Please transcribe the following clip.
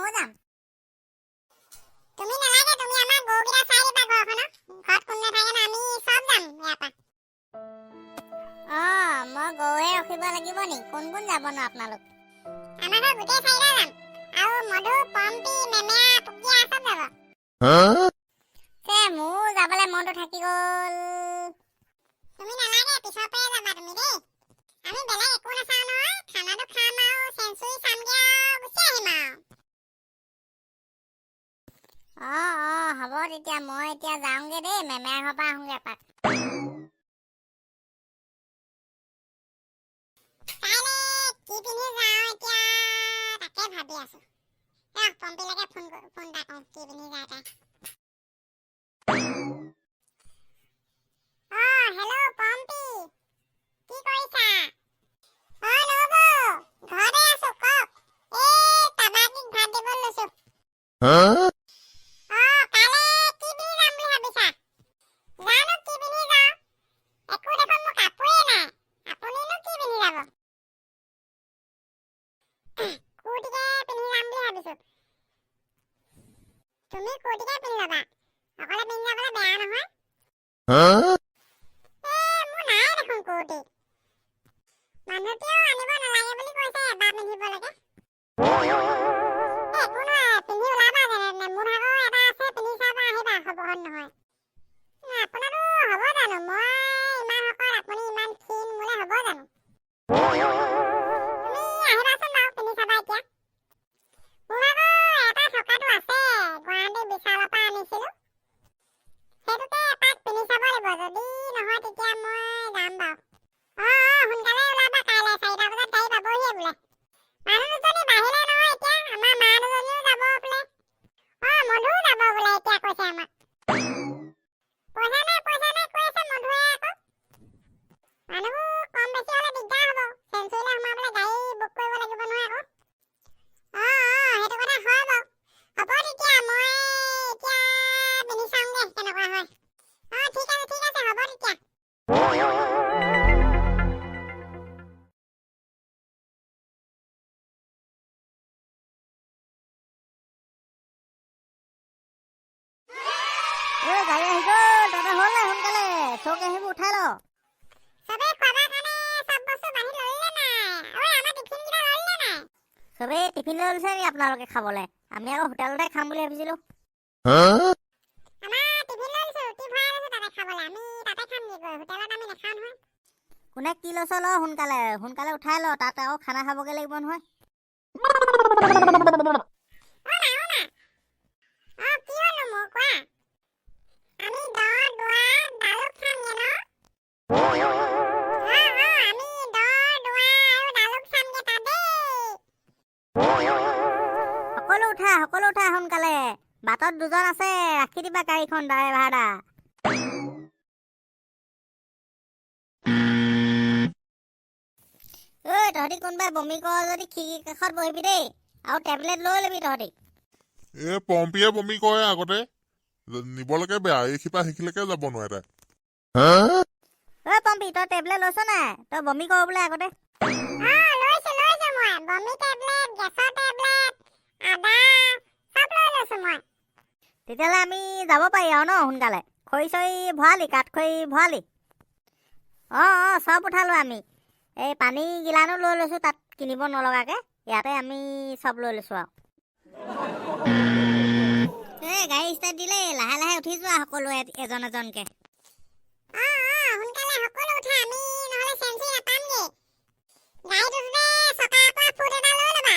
ময়ো যাম। তুমি নালাগে, তুমি আমাৰ গৰুকেইটা চাই দিবা ঘৰখনত। ঘৰত কোন নাথাকে না, আমি চব যাম ইয়াৰ পৰা। মই গৰুৱে ৰখিব লাগিব নি? কোন কোন যাব ন আপোনালোক? আমাৰ ঘৰ গোটেই চাৰিটা যাম। আৰু মধু, পম্পী, মেমেয়া, পুকিয়া চব যাব। মোৰ যাবলৈ মনটো থাকি গ'ল। তুমি নালাগে, পিছৰ পৰাই যাবা তুমি দেই। আমি বেলেগ একো নাচাওঁ নহয়, খানাটো খাম আৰু চেঞ্চুৰী চামগে আৰু গুচি আহিম আৰু। হ'ব তেতিয়া, মই এতিয়া যাওঁগে দেই, মেমেয়া ঘৰৰ পৰা আহোঁগে এপাক। কাইলে কি পিন্ধি যাওঁ এতিয়া তাকে ভাবি আছো। পম্পীলৈকে ফোন এটা কৰোঁ, কি পিন্ধি যায় তাই। হেল্ল' পম্পী, কি কৰিছা? নবৌ, ঘৰতে আছো, কওক। তাবাকিক ভাত দিব লৈছো। কাইলে কি পিন্ধি যাম বুলি ভাবিছা? জানো কি পিন্ধি যাওঁ, একো দেখোন মোৰ কাপোৰেই নাই। আপুনিনো কি পিন্ধি যাব? কুৰ্তিকে পিন্ধি যাম বুলি ভাবিছো। তুমি কুৰ্তিকে পিন্ধি ল'বা, অকলে পিন্ধি যাবলৈ বেয়া নহয়। মোৰ নাই দেখোন কুৰ্তি। মানুহটোৱেও আনিব নালাগে বুলি কৈছে, এবাৰ পিন্ধিব লাগে। একো নহয়, পিন্ধি ওলাবা যেনে। মোৰ ভাগৰ এটা আছে, পিন্ধি চাবা, আহিবা, হ'ব নহয়। আপোনাৰো হ'ব জানো? মই ইমান শকত, আপুনি ইমান ক্ষীণ, মোলে হ'ব জানো? তুমি আহিবাচোন বাৰু, পিন্ধি চাবা এতিয়া। মোৰ ভাগৰ এটা থকাটো আছে, গুৱাহাটী বিশালৰ পৰা আনিছিলো। সেইটোকে এপাক পিন্ধি চাব লাগিব, যদি নহয় তেতিয়া মই যাম বাৰু। সোনকালে ওলাবা, কাইলে 4টা বজাত গাড়ী পাবহিয়ে বোলে। মানুহ দুজনী বাঢ়িলে নহয় এতিয়া, আমাৰ মা দুজনীও যাব বোলে। মধুও যাব বোলে, এতিয়া কৈছে আমাক। পইচা নাই কৈ আছে মধুৱে আকৌ। মানুহবোৰ কম বেছি হ'লে দিগদাৰ হ'ব, চেঞ্চুৰীলৈ সোমাবলৈ গাড়ী বুক কৰিব লাগিব নহয় আকৌ। সেইটো কথা হয় বাৰু। হ'ব তেতিয়া, মই এতিয়া পিন্ধি চাওঁগে কেনেকুৱা হয়। ঠিক আছে, হ'ব তেতিয়া। গাড়ী আহিব, তহঁতে হ'ল নাই সোনকালে? চৌক আহিব, উঠাই ল। চবেই খোৱাবৰ কাৰণে চব বস্তু বান্ধি ললিলে নাই? আমাৰ টিফিন কেইটা ললিলে নাই? চবেই টিফিন লৈ লৈছে নেকি আপোনালোকে খাবলৈ? আমি আকৌ হোটেলতে খাম বুলি ভাবিছিলো। আমাৰ টিফিন লৈ লৈছো, ৰুটি ভৰাই লৈছো তাতে খাবলৈ। আমি তাতে খামগে গৈ, হোটেলত আমি নাখাওঁ নহয়। কোনে কি লৈছ ল, সোনকালে উঠাই ল, তাত আকৌ খানা খাবগে লাগিব নহয়। কি হলো মোৰ কোৱা? আমি ডালুক খামগে ন? আমি আৰু ডালুক চামগে তাত দেই। সকলো উঠা সোনকালে। বাটত দুজন আছে, ৰাখি দিবা গাড়ীখন, ড্ৰাইভাৰদা। তহঁতি কোনোবাই বমি কৰ যদি খিৰিকী কাষত বহিবি দেই, আৰু টেবলেট লৈ লবি তহঁতি। পম্পীয়ে বমি কৰে আগতে, নিবলৈকে বেয়া, এইখিপা সেইখিলৈকে যাব নোৱাৰে তাই। পম্পী, তই টেবলেট লৈছ নাই? তই বমি কৰ বোলে আগতে। লৈছো মই। বমি টেবলেট, গেছৰ টেবলেট, আদা চব লৈ লৈছো মই। তেতিয়াহ'লে আমি যাব পাৰি আৰু ন সোনকালে? খৰি চৰি ভৰালি, কাঠ খৰি ভৰালি? চব উঠালো আমি। এই পানী গিলানো লৈ লৈছো, তাত কিনিব নলগাকে। ইয়াতে আমি চব লৈ লৈছো আৰু। গাড়ী ষ্টাৰ্ট দিলে, লাহে লাহে উঠি যোৱা সকলোৱে এজন এজনকে। সোনকালে সকলো উঠা, আমি নহলে চেঞ্চুৰী নাপামগে। গাড়ীত উঠোতে চকাৰ পৰা ফুট এটা লৈ ল'বা।